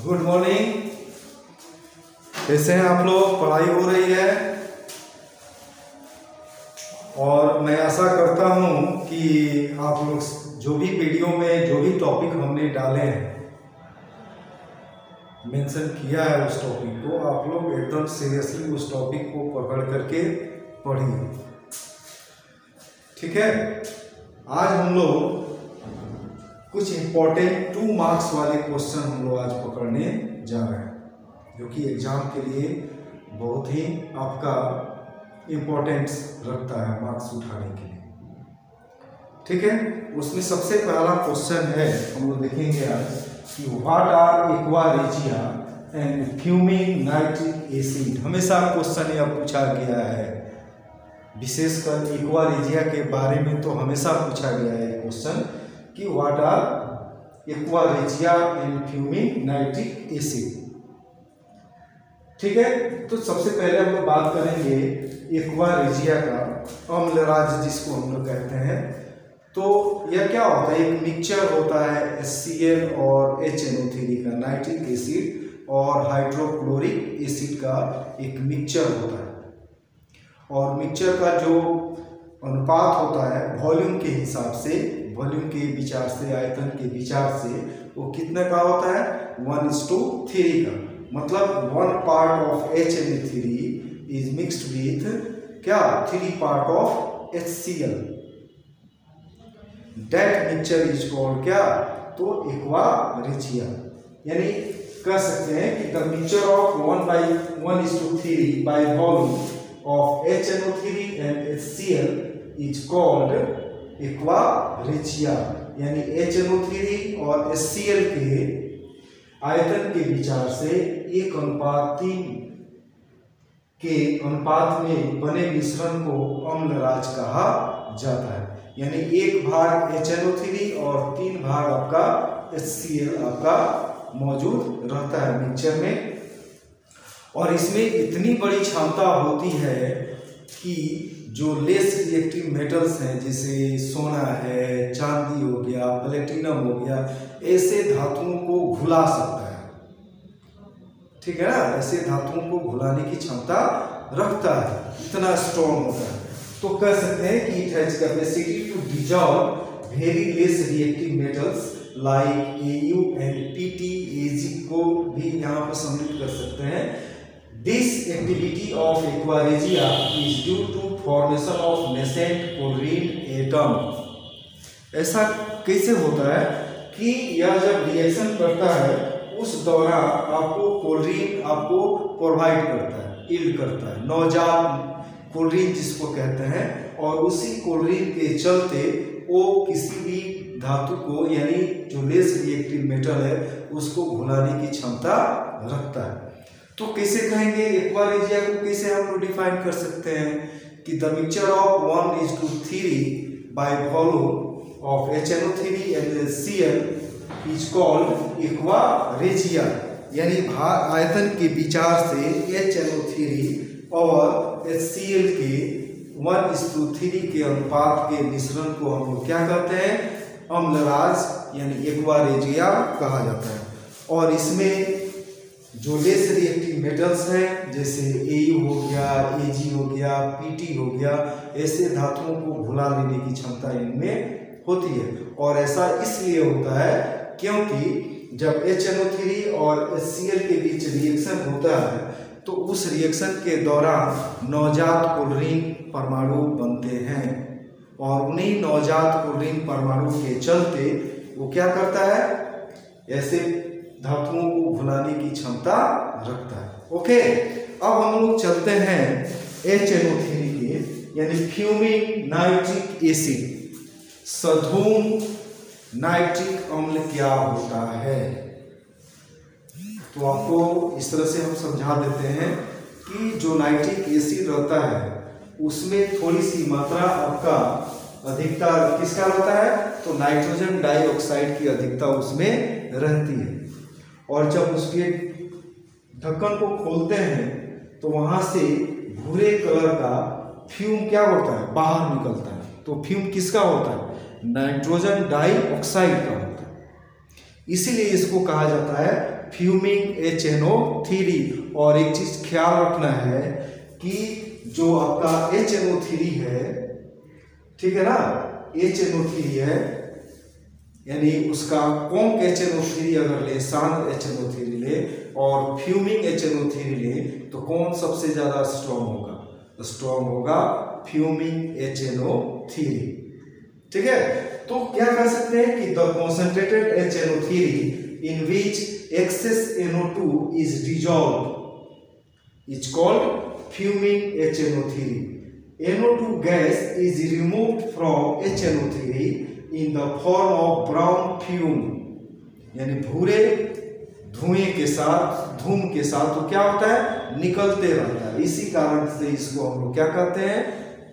Good morning. कैसे हैं आप लोग? पढ़ाई हो रही है और मैं आशा करता हूं कि आप लोग जो भी वीडियो में जो भी टॉपिक हमने डाले हैं, मेंशन किया है, उस टॉपिक को आप लोग एकदम सीरियसली उस टॉपिक को पकड़ करके पढ़िए। ठीक है। आज हम लोग कुछ इंपॉर्टेंट 2 मार्क्स वाले क्वेश्चन हम लोग आज पकड़ने जा रहे हैं, जो कि एग्जाम के लिए बहुत ही आपका इम्पोर्टेंस रखता है मार्क्स उठाने के लिए। ठीक है। उसमें सबसे पहला क्वेश्चन है, हम लोग देखेंगे आज कि what are aqua regia and fuming nitric acid. हमेशा क्वेश्चन यह पूछा गया है, विशेषकर एक्वा रेजिया के बारे में तो हमेशा पूछा गया है क्वेश्चन कि what are aqua regia and fuming nitric acid. ठीक है। तो सबसे पहले हम लोग बात करेंगे एक्वा रेजिया का, अम्लराज जिसको हम लोग कहते हैं। तो यह क्या होता है? एक मिक्सचर होता है HCl और HNO3 का, नाइट्रिक एसिड और हाइड्रोक्लोरिक एसिड का एक मिक्सचर होता है। और मिक्सचर का जो अनुपात होता है वॉल्यूम के हिसाब से, वॉल्यूम के विचार से, आयतन के विचार से, वो कितने का होता है? 1:3 का। मतलब 1 part of HNO3 is mixed with क्या 3 part of HCl। That mixture is called क्या? तो एक्वा रेजिया। यानी कह सकते हैं कि the mixture of 1:3 by volume of HNO3 and HCl is called aqua regia. यानी HNO3 और HCl के आयतन के विचार से 1:3 के अनुपात में बने मिश्रण को अम्लराज कहा जाता है। यानी 1 भाग HNO3 और 3 भाग आपका HCl आपका मौजूद रहता है मिक्सचर में। और इसमें इतनी बड़ी क्षमता होती है कि जो लेस रिएक्टिव मेटल्स हैं, जैसे सोना है, चांदी हो गया, प्लेटिनम हो गया, ऐसे धातुओं को घुला सकता है। ठीक है ना? ऐसे धातुओं को घुलाने की क्षमता रखता है, इतना स्ट्रॉन्ग होता है। तो कह सकते हैं कि it has capacity to dissolve very less reactive metals like Au and Pt, Ag को भी यहाँ पर सम्मिलित कर सकते हैं। This activity of aqua regia is due to formation of nascent chlorine atom। ऐसा कैसे होता है कि यह जब रिएक्शन करता है उस दौरान आपको क्लोरीन आपको प्रोवाइड करता है, यील्ड करता है, नवजात क्लोरीन जिसको कहते हैं। और उसी क्लोरीन के चलते वो किसी भी धातु को, यानी जो लेस रिएक्टिव मेटल है, उसको घुलाने की क्षमता रखता है। तो कैसे कहेंगे एक्वा रेजिया को? कैसे हम लोग डिफाइन कर सकते हैं कि the mixture of 1:3 by volume of HNO3 and HCl is called aqua regia. यानी आयतन के विचार से HNO3 और HCl के 1:3 के अनुपात के मिश्रण को हम लोग क्या कहते हैं? अम्लराज यानी एक्वा रेजिया कहा जाता है। और इसमें जो लेस रिएक्टिव मेटल्स हैं, जैसे Au हो गया, Ag हो गया, Pt हो गया, ऐसे धातुओं को घुला लेने की क्षमता इनमें होती है। और ऐसा इसलिए होता है क्योंकि जब HNO3 और HCl के बीच रिएक्शन होता है तो उस रिएक्शन के दौरान नवजात क्लोरीन परमाणु बनते हैं। और उन्हीं नवजात क्लोरीन परमाणु के चलते वो क्या करता है? ऐसे धातुओं को घुलाने की क्षमता रखता है। ओके। अब हम लोग चलते हैं HNO3 के, यानी फ्यूमिंग नाइट्रिक एसिड। सधूम नाइट्रिक अम्ल क्या होता है? तो आपको इस तरह से हम समझा देते हैं कि जो नाइट्रिक एसिड रहता है उसमें थोड़ी सी मात्रा आपका अधिकता किसका रहता है? तो नाइट्रोजन डाइऑक्साइड की अधिकता उसमें रहती है। और जब उसके ढक्कन को खोलते हैं तो वहां से भूरे कलर का फ्यूम क्या होता है? बाहर निकलता है। तो फ्यूम किसका होता है? नाइट्रोजन डाइऑक्साइड का होता है। इसीलिए इसको कहा जाता है फ्यूमिंग HNO3। और एक चीज ख्याल रखना है कि जो आपका HNO3 है, ठीक है ना, HNO3 है, यानी उसका कॉन्क HNO3 अगर ले, शांत HNO3 ले और फ्यूमिंग HNO3 ले, तो कौन सबसे ज्यादा स्ट्रॉन्ग होगा? स्ट्रॉन्ग होगा फ्यूमिंग HNO3। ठीक है, तो क्या कर सकते हैं कि the concentrated HNO3 in which excess NO2 is dissolved is called fuming HNO3। NO2 gas is removed from HNO3 in the form of brown fume, यानी भूरे धुएं के साथ, धूम के साथ तो क्या होता है? निकलते रहता है। इसी कारण से इसको हम लोग क्या कहते हैं?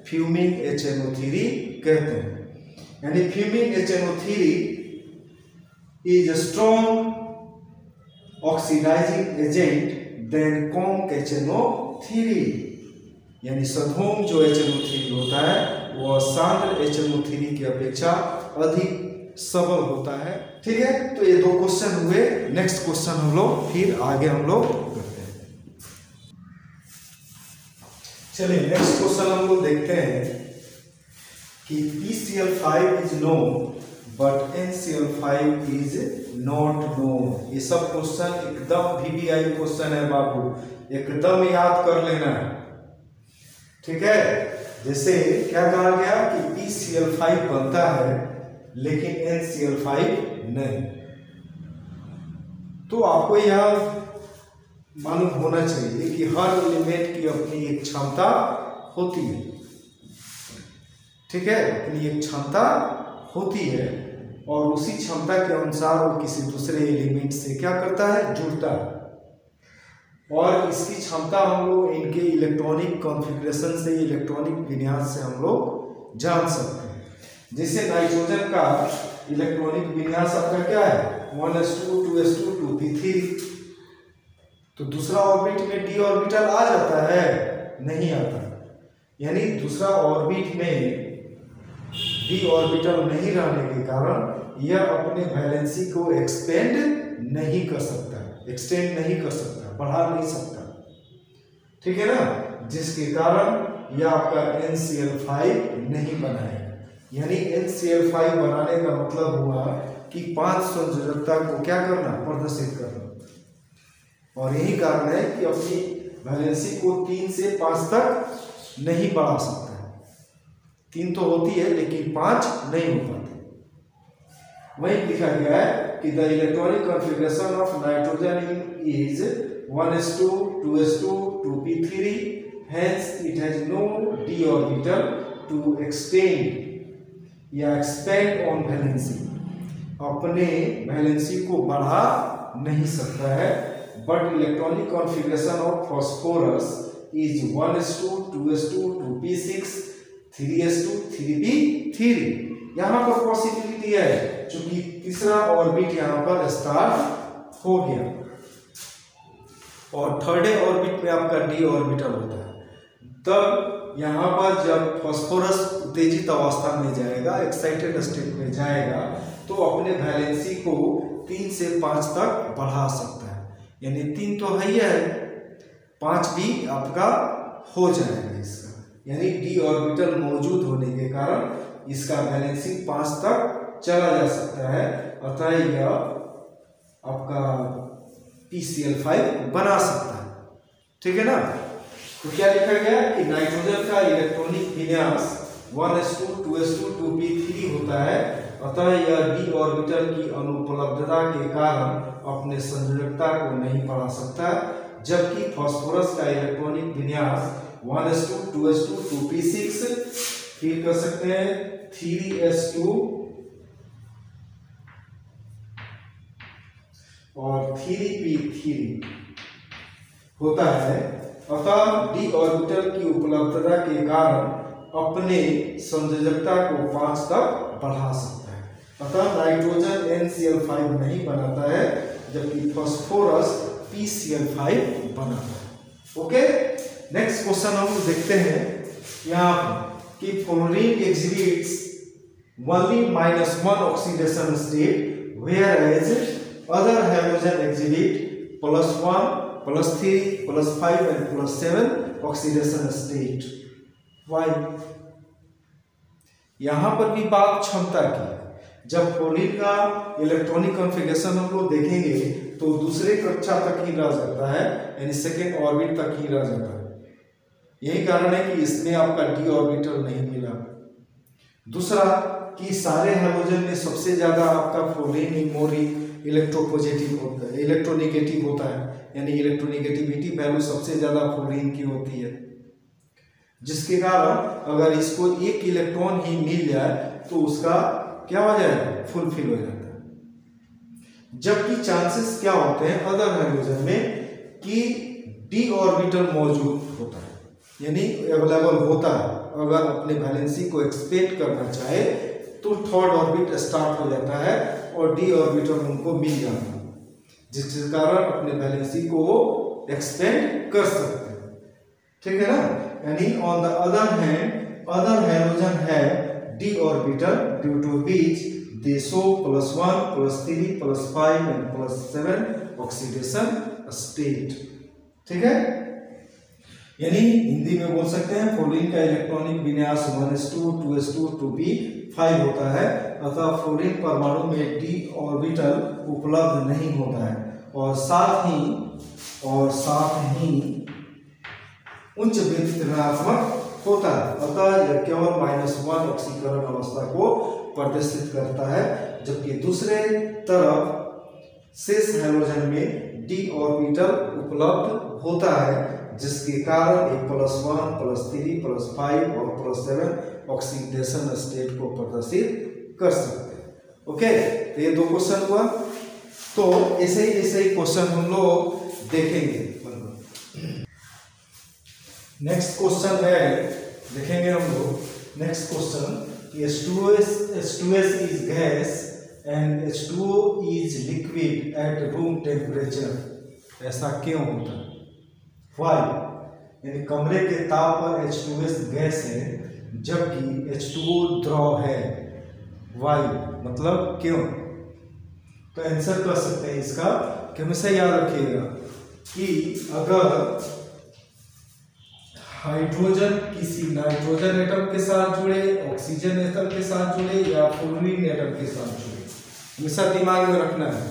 फ्यूमिंग HNO3 कहते हैं। यानी fuming HNO3 is a strong oxidizing agent than conc HNO3। यानी सधूम जो HNO3 होता है वह सांद्र HNO3 की अपेक्षा अधिक सबल होता है। ठीक है, तो ये दो क्वेश्चन हुए। नेक्स्ट क्वेश्चन हम लोग फिर आगे हम लोग करते हैं। चलिए नेक्स्ट क्वेश्चन हम लोग देखते हैं कि PCl5 is known but NCl5 is not known. ये सब क्वेश्चन एकदम VBI क्वेश्चन है बाबू, एकदम याद कर लेना है। ठीक है, जैसे क्या कहा गया कि PCl5 बनता है लेकिन NCl5 नहीं, तो आपको यह मालूम होना चाहिए कि हर एलिमेंट की अपनी एक क्षमता होती है। ठीक है, अपनी एक क्षमता होती है और उसी क्षमता के अनुसार वो किसी दूसरे एलिमेंट से क्या करता है? जुड़ता है। और इसकी क्षमता हम लोग इनके इलेक्ट्रॉनिक कॉन्फ़िगरेशन से, इलेक्ट्रॉनिक विन्यास से हम लोग जान सकते हैं। जैसे नाइट्रोजन का इलेक्ट्रॉनिक विन्यास आपका क्या है? 1s2 2s2 2p3। तो दूसरा ऑर्बिट में d ऑर्बिटल आ जाता है? नहीं आता। यानी दूसरा ऑर्बिट में d ऑर्बिटल नहीं रहने के कारण यह अपने वैलेंसी को एक्सटेंड नहीं कर सकता, बढ़ा नहीं सकता। ठीक है ना, जिसके कारण यह आपका NCl5 नहीं बनाएगा। यानी NCl5 बनाने का मतलब हुआ कि 5 संयोजकता को क्या करना? प्रदर्शित करना। और यही कारण है कि अपनी वैलेंसी को 3 से 5 तक नहीं बढ़ा सकता है। 3 तो होती है लेकिन 5 नहीं हो पाती। वही लिखा गया है कि the electronic configuration of nitrogen is 1s2 2s2 2p3, hence it has no d orbital to extend या expand on valency। अपने वैलेंसी को बढ़ा नहीं सकता है। But electronic configuration of phosphorus is 1s2 2s2 2p6 3s2 3p3। यहाँ पर possibility है क्योंकि तीसरा ऑर्बिट यहाँ पर स्टार्ट हो गया और थर्ड ऑर्बिट में आपका d ऑर्बिटल होता है। तब यहाँ पर जब फास्फोरस उत्तेजित अवस्था में जाएगा, एक्साइटेड स्टेट में जाएगा, तो अपने वैलेंसी को 3 से 5 तक बढ़ा सकता है। यानी 3 तो है ही है, 5 भी आपका हो जाएगा इसका। यानी d ऑर्बिटल मौजूद होने के कारण इसका वैलेंसी 5 तक चला जा सकता है। अतः यह आपका PCl5 बना सकता है। ठीक है ना, तो क्या लिखा गया कि नाइट्रोजन का इलेक्ट्रॉनिक विन्यास 1s2 2s2 2p3 होता है। अतः यह d ऑर्बिटल की अनुपलब्धता के कारण अपने संयोजकता को नहीं बढ़ा सकता, जबकि फास्फोरस का इलेक्ट्रॉनिक विन्यास 1s2 2s2 2p6, फिर कर सकते हैं 3s2 और 3p3 होता है। अतः d ऑर्बिटल की उपलब्धता के कारण अपने संयोजकता को 5 तक बढ़ा सकता है। अतः नाइट्रोजन NCl5 नहीं बनाता है, जबकि फास्फोरस PCl5 बनाता है। ओके, नेक्स्ट क्वेश्चन हम देखते हैं यहाँ पर कि fluorine exhibits only -1 oxidation state whereas other halogen exhibit +1, +3, +5 and +7 oxidation state. Why? यहाँ पर भी बात क्षमता की। जब फ्लोरीन का इलेक्ट्रॉनिक कॉन्फ़िगरेशन हम लोग देखेंगे तो दूसरे कक्षा तक ही रह जाता है, यानी सेकेंड ऑर्बिट तक ही रह जाता है। यही कारण है कि इसमें आपका डी ऑर्बिटल नहीं मिला। दूसरा कि सारे हैलोजन में सबसे ज्यादा आपका फ्लोरीन मोरी इलेक्ट्रोपॉजिटिव होता है, इलेक्ट्रोनेगेटिव होता है, यानी इलेक्ट्रोनेगेटिविटी वैल्यू सबसे ज्यादा फ्लोरीन की होती है, जिसके कारण अगर इसको एक इलेक्ट्रॉन ही मिल जाए तो उसका क्या हो जाएगा, फुलफिल हो जाता है। जबकि चांसेस क्या होते हैं अदर हाइड्रोजन में कि डी ऑर्बिटल मौजूद होता है, यानी अवेलेबल होता है। अगर अपने वैलेंसी को एक्सपेंड करना चाहे तो थर्ड ऑर्बिट स्टार्ट हो जाता है और डी ऑर्बिटल उनको मिल जाता है, जिसके कारण अपने वैलेंसी को वो एक्सपेंड कर सकते हैं। ठीक है ना, यानी on the other hand other hydrogen है d orbital due to which they show +1, +3, +5 and +7 oxidation state। ठीक है, यानी हिंदी में बोल सकते हैं फ्लोरीन का इलेक्ट्रॉनिक विन्यास 1s2, 2s2, 2p5 होता है, अतः फ्लोरीन परमाणु में d ऑर्बिटल उपलब्ध नहीं होता है और साथ ही उच्च विद्युत ऋणात्मक होता है, अतः यह केवल -1 ऑक्सीकरण अवस्था को प्रदर्शित करता है। जबकि दूसरे तरफ शेष हैलोजन में डी ऑर्बिटल उपलब्ध होता है, जिसके कारण एक +1, +3, +5 और +7 ऑक्सीडेशन स्टेट को प्रदर्शित कर सकते हैं। ओके, तो ये दो क्वेश्चन हुआ। तो ऐसे ही क्वेश्चन हम लोग देखेंगे। नेक्स्ट क्वेश्चन है, देखेंगे हम लोग next question, H2S is gas and H2O is liquid at room temperature। ऐसा क्यों होता है? Why? यानी कमरे के ताप पर H2S गैस है जबकि H2O द्रव है। Why? मतलब क्यों? तो आंसर कर सकते हैं इसका कि हमेशा याद रखिएगा कि अगर हाइड्रोजन किसी नाइट्रोजन एटम के साथ जुड़े, ऑक्सीजन एटम के साथ जुड़े या फ्लोरीन एटम के साथ जुड़े, हमेशा दिमाग में रखना है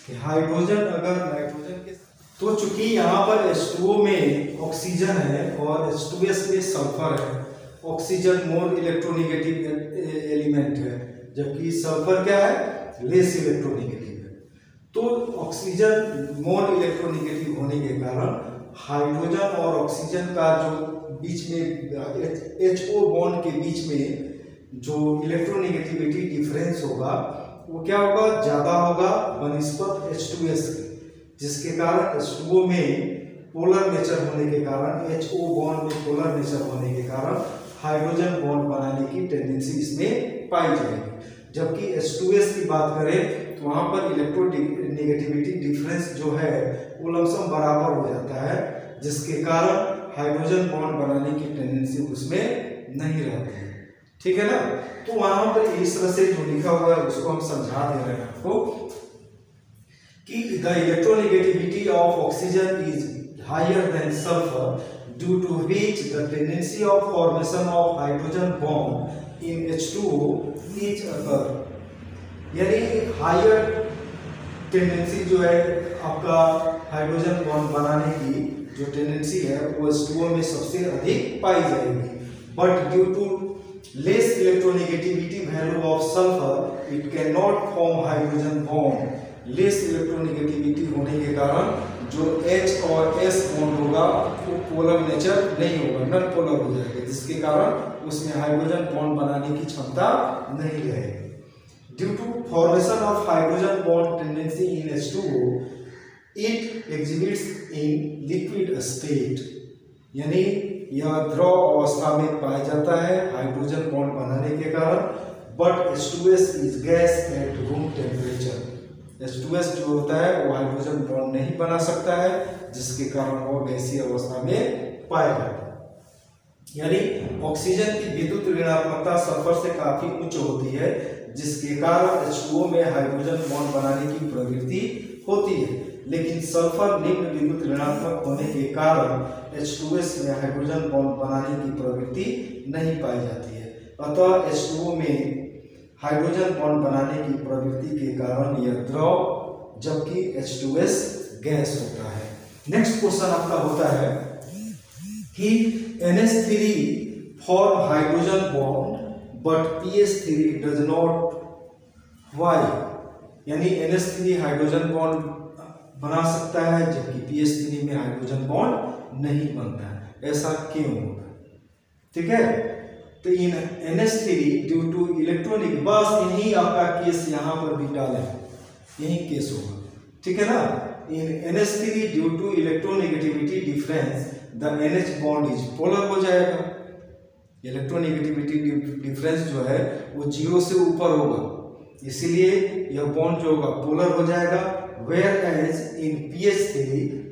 कि हाइड्रोजन अगर नाइट्रोजन के, तो चूंकि यहाँ पर H2O में ऑक्सीजन है और H2S में सल्फर है, ऑक्सीजन मोर इलेक्ट्रोनेगेटिव एलिमेंट है जबकि सल्फर क्या है, लेस इलेक्ट्रोनेगेटिव है। तो ऑक्सीजन मोर इलेक्ट्रोनेगेटिव होने के कारण हाइड्रोजन और ऑक्सीजन का जो बीच में HO बॉन्ड के बीच में जो इलेक्ट्रोनेगेटिविटी डिफरेंस होगा वो क्या होगा, ज्यादा होगा बनिस्बत H2S के, जिसके कारण H2O में पोलर नेचर होने के कारण, HO बॉन्ड में पोलर नेचर होने के कारण हाइड्रोजन बॉन्ड बनाने की टेंडेंसी इसमें पाई जाएगी। जबकि H2S की बात करें तो वहां पर इलेक्ट्रोनेगेटिविटी डिफरेंस जो है वो लमसम बराबर हो जाता है, जिसके कारण हाइड्रोजन बॉन्ड बनाने की टेंडेंसी उसमें नहीं रहती है। ठीक है ना, तो वहां पर इस तरह से जो लिखा हुआ है उसको हम समझा दे रहे हैं आपको कि the electronegativity of oxygen is higher than sulphur due to which the tendency of formation of hydrogen bond in H2O is occur. यानी हायर टेंडेंसी जो है आपका हाइड्रोजन बॉन्ड बनाने की जो टेंडेंसी है वो H2O में सबसे अधिक पाई जाएगी, but due to less electronegativity value of sulphur it can not form hydrogen bond. Less electronegativity होने के कारण जो H और S बॉन्ड होगा वो पोलर नेचर नहीं होगा, नॉन पोलर हो जाएगा, जिसके कारण उसमें हाइड्रोजन बॉन्ड बनाने की क्षमता नहीं रहेगी। Due to formation of hydrogen bond tendency in H2O, it exhibits in liquid state। यानी यह द्रव अवस्था में पाया जाता है हाइड्रोजन बॉन्ड बनाने के कारण, but H2S is gas at room temperature। H2S जो होता है वो हाइड्रोजन बॉन्ड नहीं बना सकता है, जिसके कारण वो गैसीय अवस्था में पाया जाता है। यानी ऑक्सीजन की विद्युत ऋणात्मकता सल्फर से काफी उच्च होती है, जिसके कारण H2O में हाइड्रोजन बॉन्ड बनाने की प्रवृत्ति होती है, लेकिन सल्फर निम्न विद्युत ऋणात्मक होने के कारण H2S में हाइड्रोजन बॉन्ड बनाने की प्रवृत्ति नहीं पाई जाती है। अतः H2O में हाइड्रोजन बॉन्ड बनाने की प्रवृत्ति के कारण यह द्रव जबकि H2S गैस होता है। नेक्स्ट क्वेश्चन आपका होता है कि NH3 form hydrogen bond but PH3 does not, why? यानी NH3 हाइड्रोजन बॉन्ड बना सकता है जबकि PH3 में हाइड्रोजन बॉन्ड नहीं बनता है, ऐसा क्यों होता है? ठीक है, तो इन NH3 ड्यू टू इलेक्ट्रॉनिक, बस यही आपका केस यहाँ पर भी डालें, यही केस होगा। ठीक है ना, in NH3 due to electronegativity difference the NH bond is polar हो जाएगा। इलेक्ट्रोनेगेटिविटी डिफरेंस जो है वो 0 से ऊपर होगा, इसीलिए यह बॉन्ड जो होगा पोलर हो जाएगा। Whereas in PH3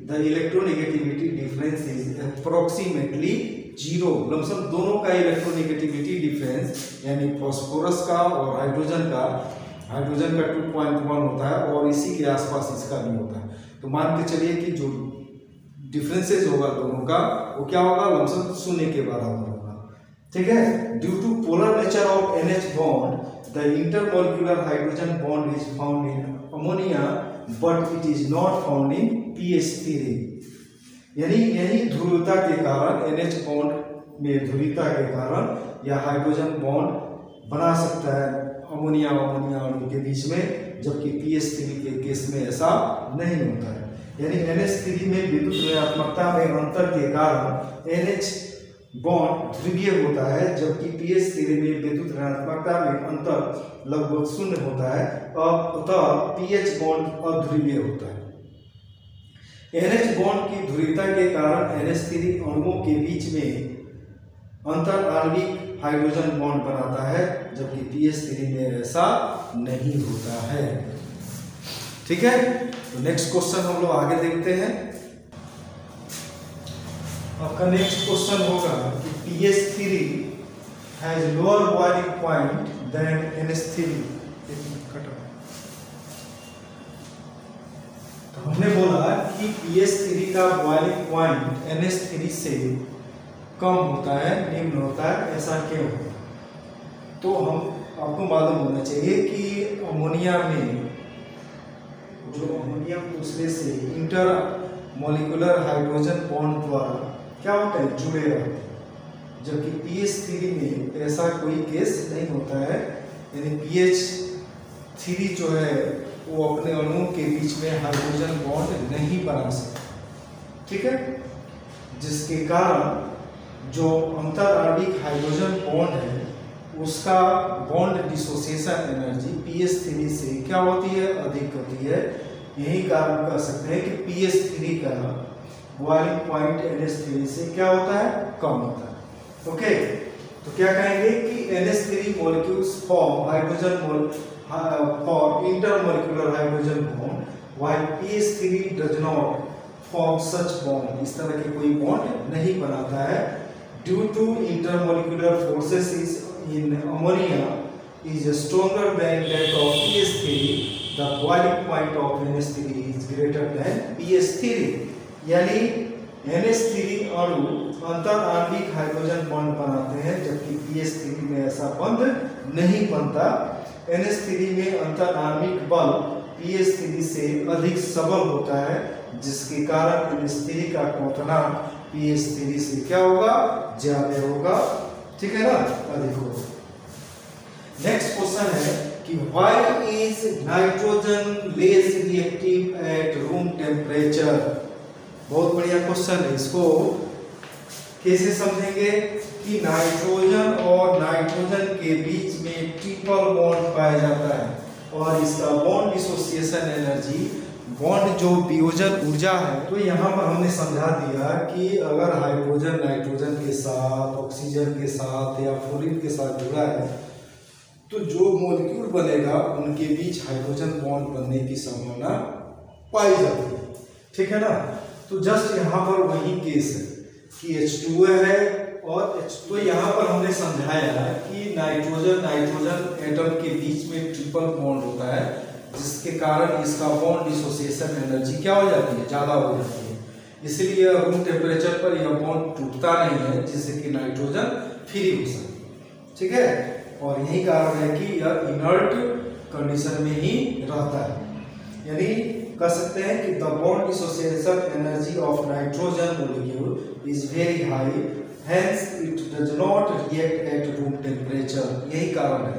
the electronegativity difference is approximately 0, lump sum दोनों का इलेक्ट्रोनेगेटिविटी डिफरेंस यानी फास्फोरस का और हाइड्रोजन का 2.1 होता है और इसी के आसपास इसका भी होता है। तो मान के चलिए कि जो डिफरेंसेस होगा दोनों का वो क्या होगा, लमसम 0 के बराबर होगा। ठीक है, due to polar nature of NH bond the intermolecular hydrogen bond is found in ammonia but it is not found in PH3। यानी यही ध्रुवता के कारण NH बॉन्ड में ध्रुवीयता के कारण यह हाइड्रोजन बॉन्ड बना सकता है अमोनिया अणु के बीच में, जबकि PH3 के केस में ऐसा नहीं होता है। यानी NH3 में विद्युत ऋणात्मकता में अंतर के कारण NH बॉन्ड ध्रुवीय होता है, जबकि PH3 में विद्युत ऋणात्मकता में अंतर लगभग 0 होता है, अतः PH बॉन्ड अध्रुवीय होता है। NH बॉन्ड की ध्रुवीयता के कारण NH3 अणुओं के बीच में अंतर आणविक हाइड्रोजन बॉन्ड बनाता है, जबकि PH3 में ऐसा नहीं होता है। ठीक है, तो नेक्स्ट क्वेश्चन हम लोग आगे देखते हैं। आपका नेक्स्ट क्वेश्चन होगा कि PH3 has lower boiling point than NH3। तो हमने बोला कि PH3 का बॉइलिंग पॉइंट NH3 से कम होता है, निम्न होता है, ऐसा क्यों? तो हम आपको मालूम होना चाहिए कि अमोनिया में जो अमोनियम दूसरे से इंटर मॉलिक्यूलर हाइड्रोजन बॉन्ड द्वारा क्या होता है, जुड़े रहते हैं, जबकि PH3 में ऐसा कोई केस नहीं होता है। यानी PH3 जो है वो अपने अणुओं के बीच में हाइड्रोजन बॉन्ड नहीं बना सकता। ठीक है, जिसके कारण जो अंतर आणविक हाइड्रोजन बॉन्ड है उसका बॉन्ड डिसोसिएशन एनर्जी PH3 से क्या होती है, अधिक होती है। यही कारण कह सकते हैं कि PH3 का बॉइलिंग पॉइंट NH3 से क्या होता है, कम होता है। ओके, तो क्या कहेंगे कि NH3 molecules form hydrogen for intermolecular hydrogen bond while PH3 does not form such bond. इस तरह के कोई बॉन्ड नहीं बनाता है। Due to intermolecular forces in ammonia is stronger than that of PH3, the boiling point of NH3 is greater than PH3। यानी NH3 अणु अंतर आणविक हाइड्रोजन बॉन्ड बनाते हैं, जबकि PH3 में ऐसा बंध नहीं बनता। NH3 में अंतर आणविक बल PH3 से अधिक सबल होता है, जिसके कारण NH3 का क्वथनांक PH3 से क्या होगा, ज्यादा होगा। ठीक है ना, अधिक होगा। नेक्स्ट क्वेश्चन है कि why is nitrogen less reactive at room temperature. बहुत बढ़िया क्वेश्चन है। इसको कैसे समझेंगे कि नाइट्रोजन और नाइट्रोजन के बीच में ट्रिपल बॉन्ड पाया जाता है और इसका बॉन्ड डिसोसिएशन एनर्जी, बॉन्ड जो वियोजन ऊर्जा है, तो यहाँ पर हमने समझा दिया कि अगर हाइड्रोजन नाइट्रोजन के साथ, ऑक्सीजन के साथ या फ्लोरीन के साथ जुड़ा है तो जो मॉलिक्यूल बनेगा उनके बीच हाइड्रोजन बॉन्ड बनने की संभावना पाई जाती है। ठीक है ना, तो जस्ट यहाँ पर वही केस है कि H2O है और तो यहाँ पर हमने समझाया कि नाइट्रोजन एटम के बीच में ट्रिपल बॉन्ड होता है, जिसके कारण इसका बॉन्ड डिसोसिएशन एनर्जी क्या हो जाती है, ज़्यादा हो जाती है। इसलिए रूम टेम्परेचर पर यह बॉन्ड टूटता नहीं है, जिससे कि नाइट्रोजन फ्री हो सके। ठीक है, और यही कारण है कि यह इनर्ट कंडीशन में ही रहता है। यानी कह सकते हैं कि the bond dissociation energy of nitrogen molecule is very high, hence it does not react at room temperature. यही कारण है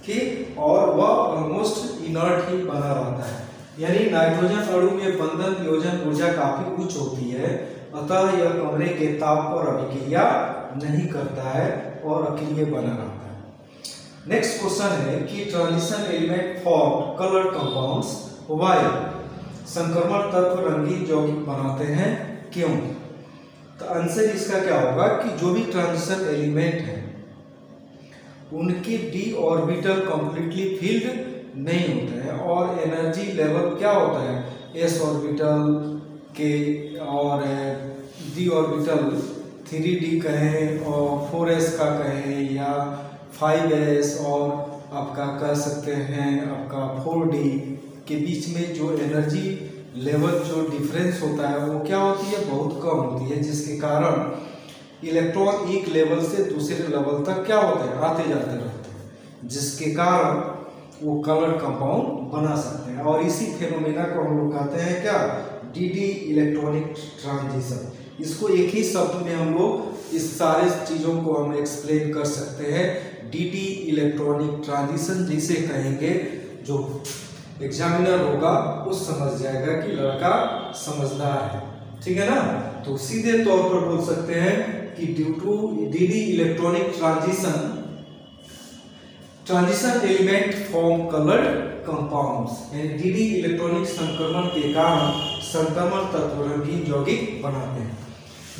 कि और वह ऑलमोस्ट इनर्ट ही बना रहता है। यानी नाइट्रोजन अणु में बंधन वियोजन ऊर्जा काफी उच्च होती है, अतः यह कमरे के ताप पर अभिक्रिया नहीं करता है और अक्रिय बना रहता है। नेक्स्ट क्वेश्चन है कि transition element form colour compounds why, संक्रमण तत्व रंगीन यौगिक बनाते हैं क्यों? तो आंसर इसका क्या होगा कि जो भी ट्रांजिशन एलिमेंट है उनकी डी ऑर्बिटल कंप्लीटली फिल्ड नहीं होता है और एनर्जी लेवल क्या होता है, एस ऑर्बिटल के और डी ऑर्बिटल 3d कहें और 4s का कहें या 5s और आपका कह सकते हैं आपका 4d के बीच में जो एनर्जी लेवल जो डिफरेंस होता है वो क्या होती है, बहुत कम होती है, जिसके कारण इलेक्ट्रॉन एक लेवल से दूसरे लेवल तक क्या होते हैं, आते जाते रहते हैं, जिसके कारण वो कलर कंपाउंड बना सकते हैं। और इसी फेनोमेना को हम लोग कहते हैं क्या, डी इलेक्ट्रॉनिक ट्रांजिशन। इसको एक ही शब्द में हम लोग इस सारे चीज़ों को हम एक्सप्लेन कर सकते हैं, डी इलेक्ट्रॉनिक ट्रांजिशन जिसे कहेंगे। जो एग्जामिनर होगा वो समझ जाएगा कि लड़का समझदार है। ठीक है ना, तो सीधे तौर पर बोल सकते हैं कि due to d electronic transition element form coloured compounds, यानी डी इलेक्ट्रॉनिक संक्रमण के कारण संक्रमण तत्व रंगीन यौगिक बनाते हैं।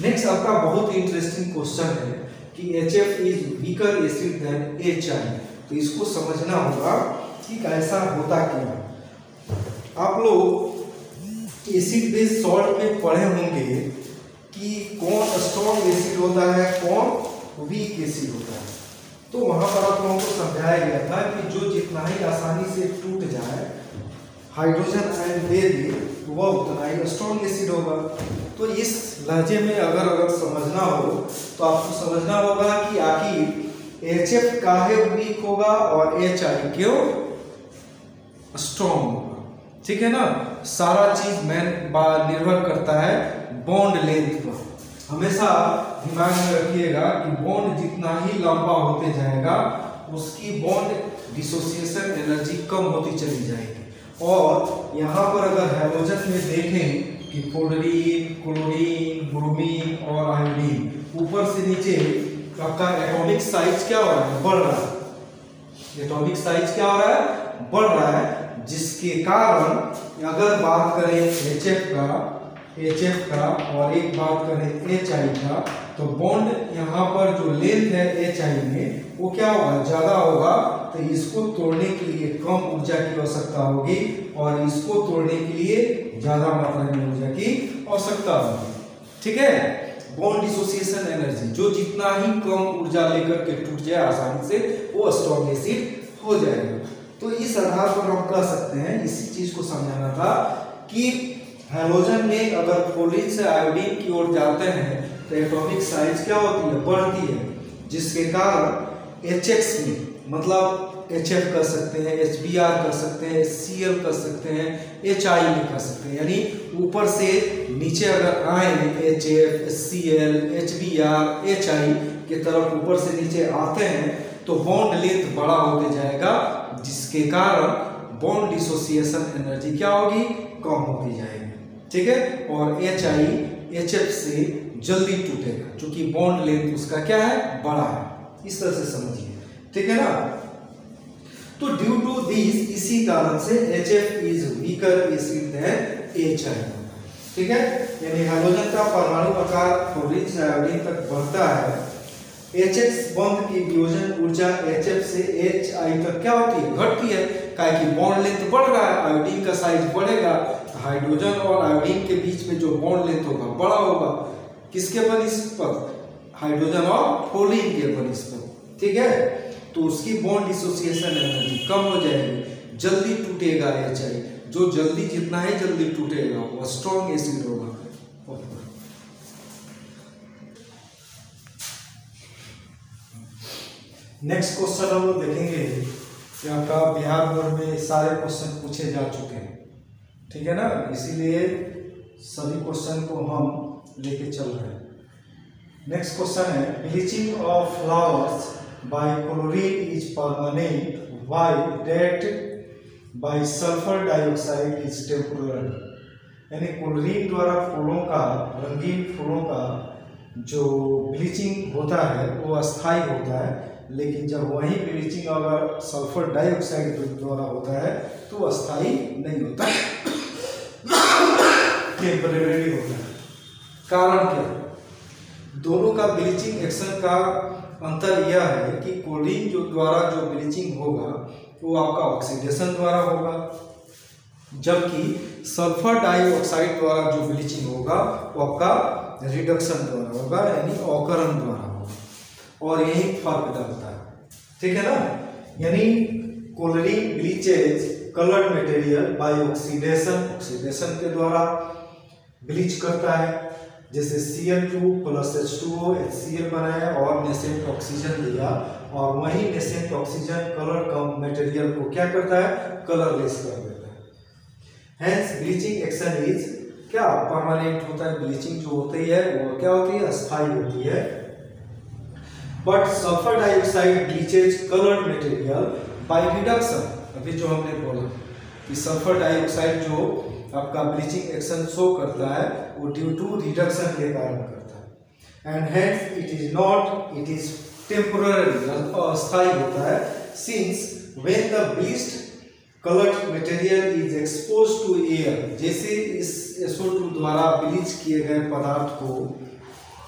नेक्स्ट आपका बहुत इंटरेस्टिंग क्वेश्चन है कि HF is weaker acid than HI। तो इसको समझना होगा कि ऐसा होता क्यों। आप लोग एसिड बेस सॉल्ट में पढ़े होंगे कि कौन स्ट्रॉन्ग एसिड होता है, कौन वीक एसिड होता है। तो वहां पर आप लोगों को समझाया गया था कि जो जितना ही आसानी से टूट जाए हाइड्रोजन आयन दे दे तो वह उतना ही स्ट्रॉन्ग एसिड होगा। तो इस लहजे में अगर समझना हो तो आपको समझना होगा कि आखिर HF काहे वीक होगा और HI क्यों स्ट्रॉन्ग होगा। ठीक है ना, सारा चीज निर्भर करता है बॉन्ड लेंथ पर। हमेशा दिमाग में रखिएगा कि बॉन्ड जितना ही लंबा होते जाएगा उसकी बॉन्ड डिसोसिएशन एनर्जी कम होती चली जाएगी। और यहाँ पर अगर हैलोजन में देखें कि फ्लोरीन, क्लोरीन, ब्रोमीन और आयोडीन, ऊपर से नीचे आपका एटॉमिक साइज क्या हो रहा है, बढ़ रहा है। एटॉमिक साइज क्या हो रहा है, बढ़ रहा है, जिसके कारण अगर बात करें HF का और एक बात करें HI का, तो बॉन्ड यहाँ पर जो लेंथ है HI में वो क्या होगा, ज़्यादा होगा। तो इसको तोड़ने के लिए कम ऊर्जा की आवश्यकता होगी और इसको तोड़ने के लिए ज़्यादा मात्रा में ऊर्जा की आवश्यकता होगी। ठीक है, बॉन्ड डिसोसिएशन एनर्जी जो जितना ही कम ऊर्जा लेकर के टूट जाए आसानी से वो स्ट्रॉन्ग एसिड हो जाएगा। तो इस आधार पर हम कह सकते हैं, इसी चीज को समझाना था कि हैलोजन में अगर फ्लोरीन से आयोडीन की ओर जाते हैं तो एटॉमिक साइज क्या होती है, बढ़ती है, जिसके कारण HX में मतलब HF कर सकते हैं, HBr कर सकते हैं, Cl कर सकते हैं, HI भी कर सकते हैं। यानी ऊपर से नीचे अगर आए HF, Cl, HBr, HI की तरफ ऊपर से नीचे आते हैं तो बॉन्ड लेंथ बड़ा होते जाएगा, जिसके कारण बॉन्ड डिसोसिएशन एनर्जी क्या होगी, कम होती जाएगी। ठीक है, और HI HF से जल्दी टूटेगा क्योंकि बॉन्ड लेंथ उसका क्या है, बड़ा है। इस तरह से समझिए। ठीक है ना, तो ड्यू टू दिस, इसी कारण से HF is weaker acid than HI। ठीक है, यानी हैलोजन का परमाणु आकार फ्लोरीन से आयोडीन तक बढ़ता है। HX बंध की वियोजन ऊर्जा HF से HI तक क्या होती है, घटती है, काहे कि बॉन्ड लेंथ बढ़ रहा है, आयोडीन का साइज बढ़ेगा, हाइड्रोजन और आयोडीन के बीच में जो बॉन्ड लेंथ होगा बड़ा होगा। किसके बनिस्पत, हाइड्रोजन और फ्लोरीन के बनस्पत, ठीक है। तो उसकी बॉन्ड डिसोसिएशन एनर्जी कम हो जाएगी, जल्दी टूटेगा HI, जो जल्दी जितना है जल्दी टूटेगा वो स्ट्रॉन्ग एसिड होगा। नेक्स्ट क्वेश्चन हम लोग देखेंगे कि आपका बिहार बोर्ड में सारे क्वेश्चन पूछे जा चुके हैं, ठीक है ना, इसीलिए सभी क्वेश्चन को हम लेके चल रहे हैं। नेक्स्ट क्वेश्चन है bleaching of flowers by chlorine is permanent while that by sulphur dioxide is temporary. यानी क्लोरीन द्वारा फूलों का, रंगीन फूलों का जो ब्लीचिंग होता है वो अस्थायी होता है, लेकिन जब वही ब्लीचिंग अगर सल्फर डाइऑक्साइड द्वारा होता है तो अस्थायी नहीं होता, टेम्परेरी होता है। कारण क्या? दोनों का ब्लीचिंग एक्शन का अंतर यह है कि क्लोरीन जो द्वारा जो ब्लीचिंग होगा वो आपका ऑक्सीडेशन द्वारा होगा, जबकि सल्फर डाइऑक्साइड द्वारा जो ब्लीचिंग होगा वो आपका रिडक्शन द्वारा होगा, यानी अवकरण द्वारा होगा, और यही फर्क डालता है, ठीक है ना। यानी chlorine bleaches coloured material by oxidation, oxidation के द्वारा ब्लीच करता है, जैसे Cl2 + H2O HCl बनाया और नेसेंट ऑक्सीजन दिया, और वही नेसेंट ऑक्सीजन कलर कम मटेरियल को क्या करता है, कलरलेस कर देता है। हेंस ब्लीचिंग एक्शन इज क्या परमानेंट होता है, ब्लीचिंग जो होती है वो क्या होती है, अस्थायी होती है। But sulphur dioxide bleaches coloured material by reduction, अभी जो हमने बोला कि सल्फर डाइऑक्साइड जो आपका ब्लीचिंग एक्शन शो करता है वो ड्यू टू रिडक्शन के कारण करता है, and hence it is not, it is temporary, अस्थायी होता है, since when the bleached coloured material is exposed to air, जैसे इस SO2 द्वारा ब्लीच किए गए पदार्थ को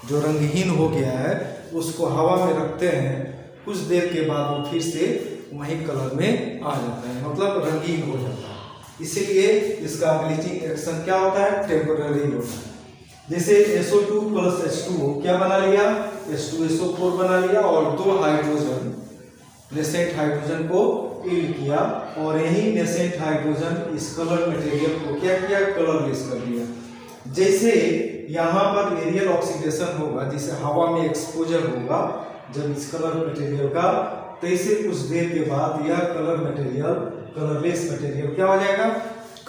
जो रंगहीन हो गया है उसको हवा में रखते हैं, कुछ देर के बाद वो फिर से वही कलर में आ जाता है, मतलब रंगीन हो जाता है। इसीलिए इसका ब्लीचिंग एक्शन क्या होता है, टेम्पररी होता है। जैसे SO2 + H2O क्या बना लिया, H2SO4 बना लिया, और 2 हाइड्रोजन नेसेंट हाइड्रोजन को ईल्ड किया, और यही नेसेंट हाइड्रोजन इस कलर मटेरियल को क्या किया, कलरलेस कर दिया। जैसे यहाँ पर एरियल ऑक्सीडेशन होगा, जिसे हवा में एक्सपोजर होगा जब इस कलर मटेरियल का, तैसे कुछ देर के बाद यह कलर मटेरियल, कलरलेस मटेरियल क्या हो जाएगा,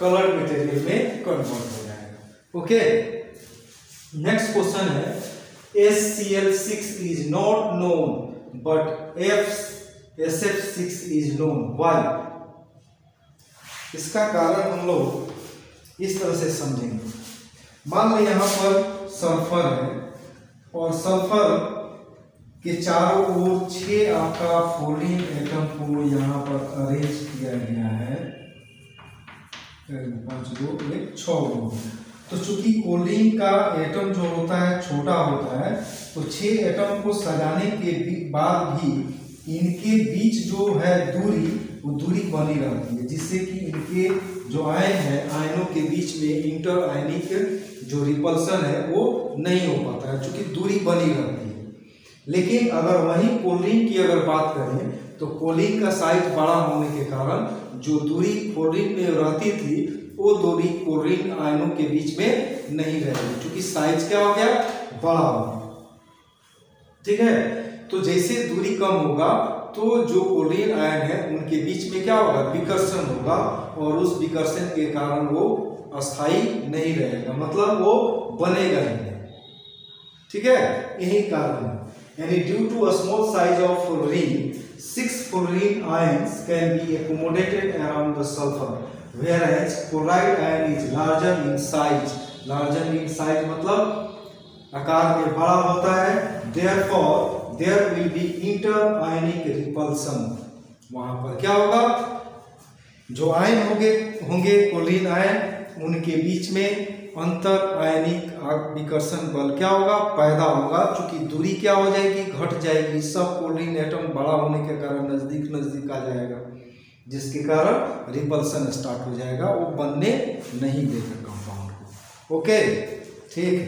कलर मटेरियल में कन्वर्ट हो जाएगा। ओके, नेक्स्ट क्वेश्चन है HCl6 is not known but SF6 is known why. इसका कारण हम लोग इस तरह से समझेंगे। मान लो यहाँ पर सल्फर है और सल्फर के चारों ओर 6 आपका फ्लोरीन एटम को यहाँ पर अरेंज किया गया है, 5 2 1 6 गो। तो चूंकि क्लोरीन का एटम जो होता है छोटा होता है, तो 6 एटम को सजाने के बाद भी इनके बीच जो है दूरी, वो दूरी बनी रहती है, जिससे कि इनके जो आयन है, आयनों के बीच में इंटर आयनिक जो रिपल्सन है वो नहीं हो पाता है, चूंकि दूरी बनी रहती है। लेकिन अगर वही क्लोरीन की अगर बात करें तो क्लोरीन का साइज बड़ा होने के कारण जो दूरी क्लोरीन में रहती थी वो दूरी क्लोरीन आयनों के बीच में नहीं रहेगी, क्योंकि साइज क्या हो गया, बड़ा हो गया, ठीक है। तो जैसे दूरी कम होगा तो जो क्लोरीन आयन है उनके बीच में क्या होगा, विकर्षण होगा, और उस विकर्षण के कारण वो अस्थायी नहीं रहेगा, मतलब वो बनेगा ही नहीं, ठीक है। यही कारण है, यानी due to a small size of fluorine 6 fluorine ions can be accommodated around the sulfur, whereas chloride ion is larger in size. larger in size मतलब आकार में बड़ा होता है, therefore there will be inter-ionic repulsion. वहां पर क्या होगा, जो आयन होंगे क्लोरीन आयन, उनके बीच में अंतर आयनिक विकर्षण बल क्या होगा, पैदा होगा, चूंकि दूरी क्या हो जाएगी, घट जाएगी, सब क्लोरीन एटम बड़ा होने के कारण नजदीक नजदीक आ जाएगा, जिसके कारण रिपल्सन स्टार्ट हो जाएगा, वो बनने नहीं देगा कंपाउंड को। ओके, ठीक है।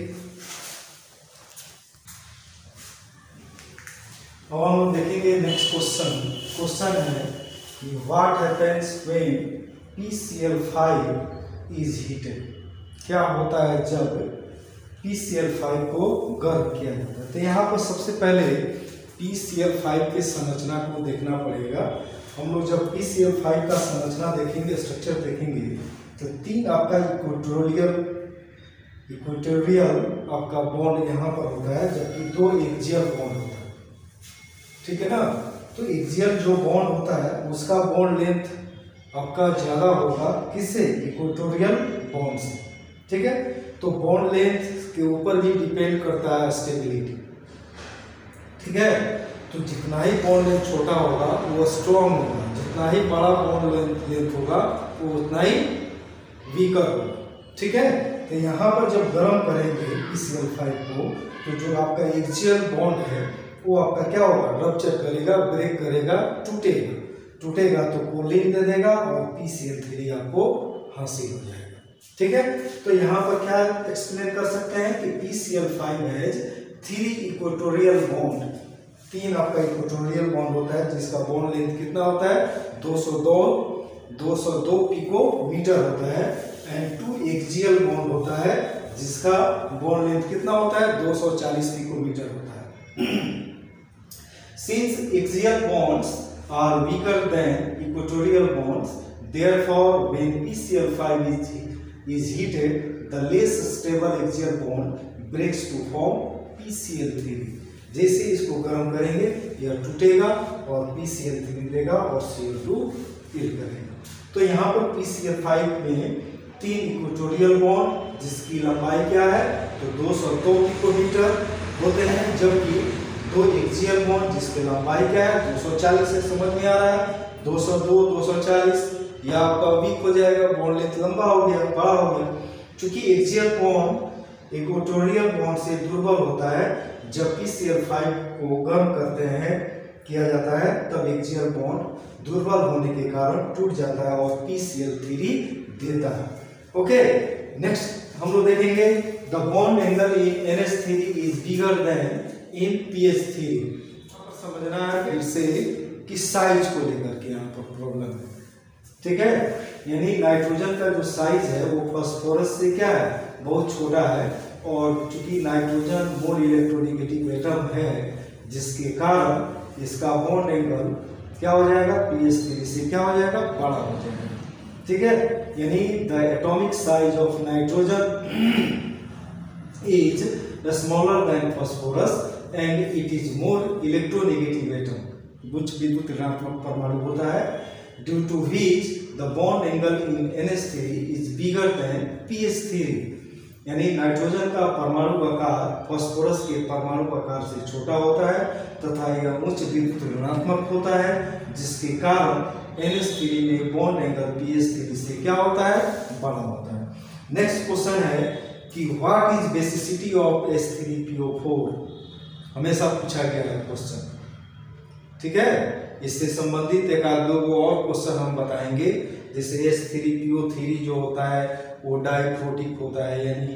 अब हम लोग देखेंगे नेक्स्ट क्वेश्चन। क्वेश्चन है कि what happens when PCl5 is heated. क्या होता है जब PCl5 को गर्म किया जाता है। तो यहाँ पर सबसे पहले PCl5 की संरचना को देखना पड़ेगा। हम लोग जब PCl5 का संरचना देखेंगे, स्ट्रक्चर देखेंगे, तो 3 आपका इक्वेटोरियल आपका बॉन्ड यहाँ पर होता है, जबकि 2 एक्सियल बॉन्ड होता है। ठीक है ना। तो एक्सियल जो बॉन्ड होता है उसका बॉन्ड लेंथ आपका ज़्यादा होगा किससे, इक्वेटोरियल बॉन्ड से। ठीक है। तो बॉन्ड लेंथ के ऊपर भी डिपेंड करता है स्टेबिलिटी। ठीक है। तो जितना ही बॉन्ड लेंथ छोटा होगा वो स्ट्रॉन्ग होगा, जितना ही बड़ा बॉन्ड लेंथ होगा वो उतना ही वीकर होगा। ठीक है। तो यहाँ पर जब गर्म करेंगे PCl5 को, तो जो आपका एक्सियल बॉन्ड है वो आपका क्या होगा, रप्चर करेगा, ब्रेक करेगा, टूटेगा तो कूलिंग दे देगा और PCl3 आपको हासिल हो जाएगा। ठीक है। तो यहाँ पर क्या एक्सप्लेन कर सकते हैं कि PCl5 हैज 3 इक्वेटोरियल बॉन्ड। 3 आपका इक्वेटोरियल बॉन्ड होता है जिसका बॉन्ड लेंथ कितना होता है, 202 पिकोमीटर होता है। एंड 2 एक्सियल बॉन्ड होता है जिसका बॉन्ड लेंथ कितना होता है, 240 पिकोमीटर होता है। Since axial bonds are weaker than equatorial bonds, therefore when PCl5 is heated, the less stable axial bond breaks to form PCl3। जैसे इसको गर्म करेंगे यह टूटेगा और PCl3 देगा और Cl2 हीट करेगा। तो यहाँ पर PCl5 में 3 इक्वेटोरियल बॉन्ड जिसकी लंबाई क्या है, तो 202 पिकोमीटर होते हैं, जबकि 2 एक्सियल बॉन्ड जिसकी लंबाई क्या है, 240 से समझ में आ रहा है, 202 240, यह आपका वीक हो जाएगा, बॉन्ड लेंथ लंबा हो गया, बड़ा हो गया। क्योंकि एक्सियल बॉन्ड इक्वेटोरियल बॉन्ड से दुर्बल होता है, जब PCl5 को गर्म करते हैं किया जाता है तब एक्सियल बॉन्ड दुर्बल होने के कारण टूट जाता है और PCl3 देता है। ओके। नेक्स्ट हम लोग देखेंगे the bond angle in NH3 is bigger then in PH3। समझना है फिर से कि साइज को लेकर के यहाँ पर प्रॉब्लम है। ठीक है। यानी नाइट्रोजन का जो साइज है वो फास्फोरस से क्या है, बहुत छोटा है, और चूंकि नाइट्रोजन मोर इलेक्ट्रोनेगेटिव एटम है जिसके कारण इसका बॉन्ड एंगल क्या हो जाएगा, PH3 से क्या हो जाएगा, बड़ा हो जाएगा। ठीक है। यानी the atomic size of nitrogen is smaller than phosphorus and it is more electronegative atom, उच्च विद्युत ऋणात्मक परमाणु होता है, due to which the bond angle in NH3 is bigger than PH3। यानी नाइट्रोजन का परमाणु आकार फास्फोरस के परमाणु आकार से छोटा होता है तथा यह उच्च विद्युत ऋणात्मक होता है, जिसके कारण NH3 में बॉन्ड एंगल PH3 से क्या होता है, बड़ा होता है। नेक्स्ट क्वेश्चन है कि what is basicity of H3PO4। हमेशा पूछा गया है क्वेश्चन। ठीक है। इससे संबंधित एक आध दो और क्वेश्चन हम बताएंगे। जैसे H3PO3 जो होता है वो डाइप्रोटिक होता है, यानी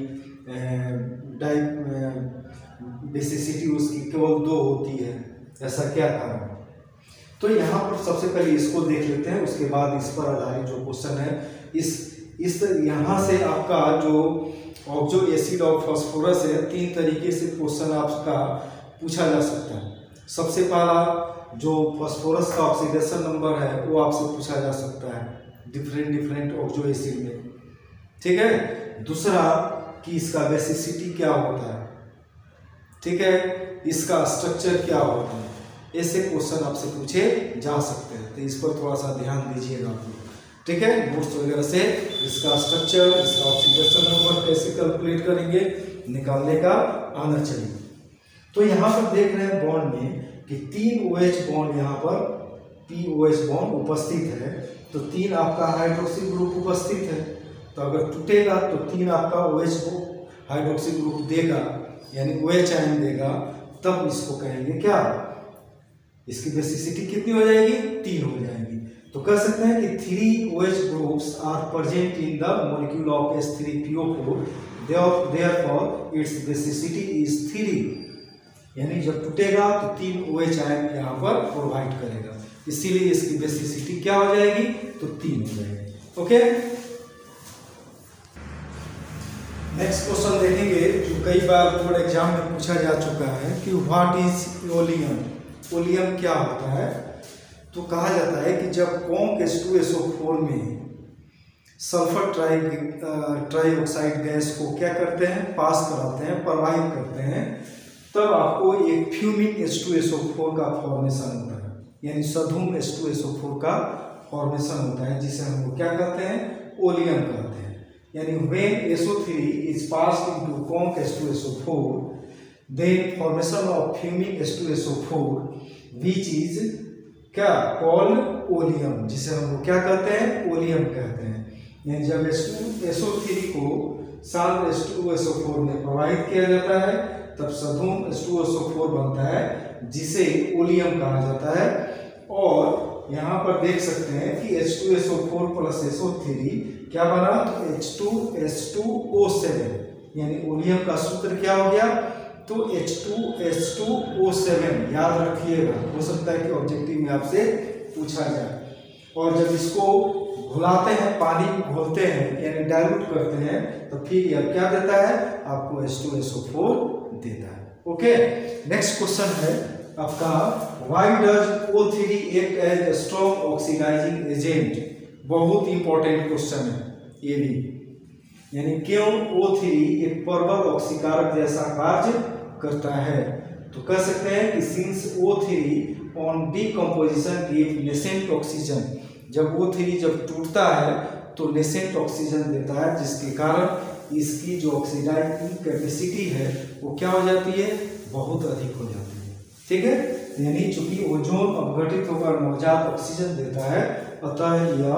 बेसिसिटी उसकी केवल 2 होती है, ऐसा क्या कारण। तो यहाँ पर सबसे पहले इसको देख लेते हैं, उसके बाद इस पर आधारित जो क्वेश्चन है इस यहाँ से आपका जो ऑक्सो एसिड और फास्फोरस है, 3 तरीके से क्वेश्चन आपका पूछा जा सकता है। सबसे पहला जो फास्फोरस का ऑक्सीडेशन नंबर है वो आपसे पूछा जा सकता है डिफरेंट ऑक्सो एसिड में। ठीक है। दूसरा कि इसका बेसिसिटी क्या होता है। ठीक है। इसका स्ट्रक्चर क्या होता है, ऐसे क्वेश्चन आपसे पूछे जा सकते हैं, तो इस पर थोड़ा सा ध्यान दीजिएगा आप लोग। ठीक है। नोट्स वगैरह से इसका स्ट्रक्चर, इसका ऑक्सीडेशन नंबर कैसे कैलकुलेट करेंगे, निकालने का आना चाहिए। तो यहाँ पर देख रहे हैं बॉन्ड में कि 3 OH बॉन्ड यहाँ पर POH बॉन्ड उपस्थित है, तो 3 आपका हाइड्रोक्सी ग्रुप उपस्थित है। तो अगर टूटेगा तो 3 आपका OH को हाइड्रोक्सी ग्रुप देगा, यानी OH आयन देगा, तब इसको कहेंगे क्या, इसकी बेसिसिटी कितनी हो जाएगी, 3 हो जाएगी। तो कह सकते हैं कि 3 OH groups are present in the molecule of H3PO4, therefore its basicity is 3। यानी जब टूटेगा तो 3 OH आयन यहाँ पर प्रोवाइड करेगा, इसीलिए इसकी बेसिसिटी क्या हो जाएगी, तो 3 हो जाएगी। ओके, नेक्स्ट क्वेश्चन देखेंगे जो कई बार बोर्ड एग्जाम में पूछा जा चुका है कि व्हाट इज ओलियम। ओलियम क्या होता है? तो कहा जाता है कि जब कॉन्क H2SO4 में सल्फर ट्राइऑक्साइड गैस को क्या करते हैं, पास कराते हैं, प्रवाहित करते हैं, तब आपको एक फ्यूमिंग H2SO4 का फॉर्मेशन होता है, यानी सधूम H2SO4 का फॉर्मेशन होता है, जिसे हम लोग क्या कहते हैं, ओलियम कहते हैं। यानी when SO3 is passed into conc H2SO4, then formation of fuming H2SO4 which is क्या called ओलियम, जिसे हम लोग क्या कहते हैं, ओलियम कहते हैं। यानी जब SO3 को शांत H2SO4 में प्रवाहित किया जाता है तब सधूम H2SO4 बनता है, जिसे ओलियम कहा जाता है। और यहाँ पर देख सकते हैं कि H2SO4 प्लस SO3 क्या बना, H2S2O7, यानी ओलियम का सूत्र क्या हो गया, तो H2S2O7। याद रखिएगा, हो सकता है कि ऑब्जेक्टिव में आपसे पूछा जाए। और जब इसको घुलाते हैं, पानी घोलते हैं यानी डाइल्यूट करते हैं, तो फिर यह क्या देता है, आपको H2SO4 देता है। ओके, नेक्स्ट क्वेश्चन है आपका, why does O3 act as strong oxidising agent. बहुत इंपॉर्टेंट क्वेश्चन है ये भी, यानी क्यों O3 एक प्रबल ऑक्सीकारक जैसा कार्य करता है। तो कह सकते हैं कि since O3 on decomposition give nascent oxygen, जब O3 जब टूटता है तो नेसेंट ऑक्सीजन देता है, जिसके कारण इसकी जो ऑक्सीडाइजिंग कैपेसिटी है वो क्या हो जाती है, बहुत अधिक हो जाती है। ठीक है, यानी चूंकि ओजोन अपघटित होकर नवजात ऑक्सीजन देता है, अतः यह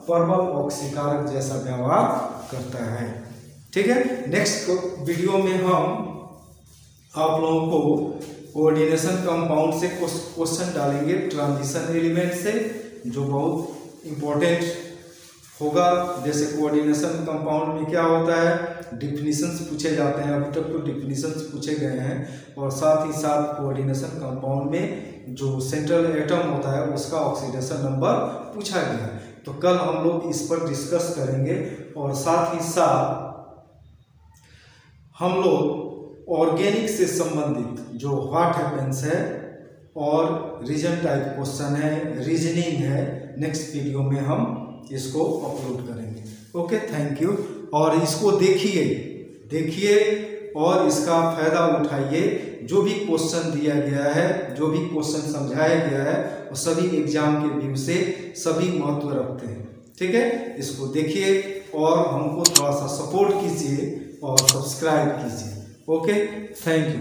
प्रबल ऑक्सीकारक जैसा व्यवहार करता है। ठीक है, नेक्स्ट वीडियो में हम आप लोगों को कोऑर्डिनेशन कंपाउंड से क्वेश्चन डालेंगे, ट्रांजिशन एलिमेंट से, जो बहुत इंपॉर्टेंट होगा। जैसे कोऑर्डिनेशन कंपाउंड में क्या होता है, डिफिनीशंस पूछे जाते हैं, अभी तक तो डिफिनीशंस पूछे गए हैं, और साथ ही साथ कोऑर्डिनेशन कंपाउंड में जो सेंट्रल एटम होता है उसका ऑक्सीडेशन नंबर पूछा गया है। तो कल हम लोग इस पर डिस्कस करेंगे, और साथ ही साथ हम लोग ऑर्गेनिक से संबंधित जो व्हाट हैपेंस है और रीजन टाइप क्वेश्चन है, रीजनिंग है, नेक्स्ट वीडियो में हम इसको अपलोड करेंगे। Okay, thank you. और इसको देखिए और इसका फायदा उठाइए। जो भी क्वेश्चन दिया गया है, जो भी क्वेश्चन समझाया गया है, वो सभी एग्जाम के व्यू से सभी महत्व रखते हैं। ठीक है, इसको देखिए और हमको थोड़ा सा सपोर्ट कीजिए और सब्सक्राइब कीजिए। Okay, thank you.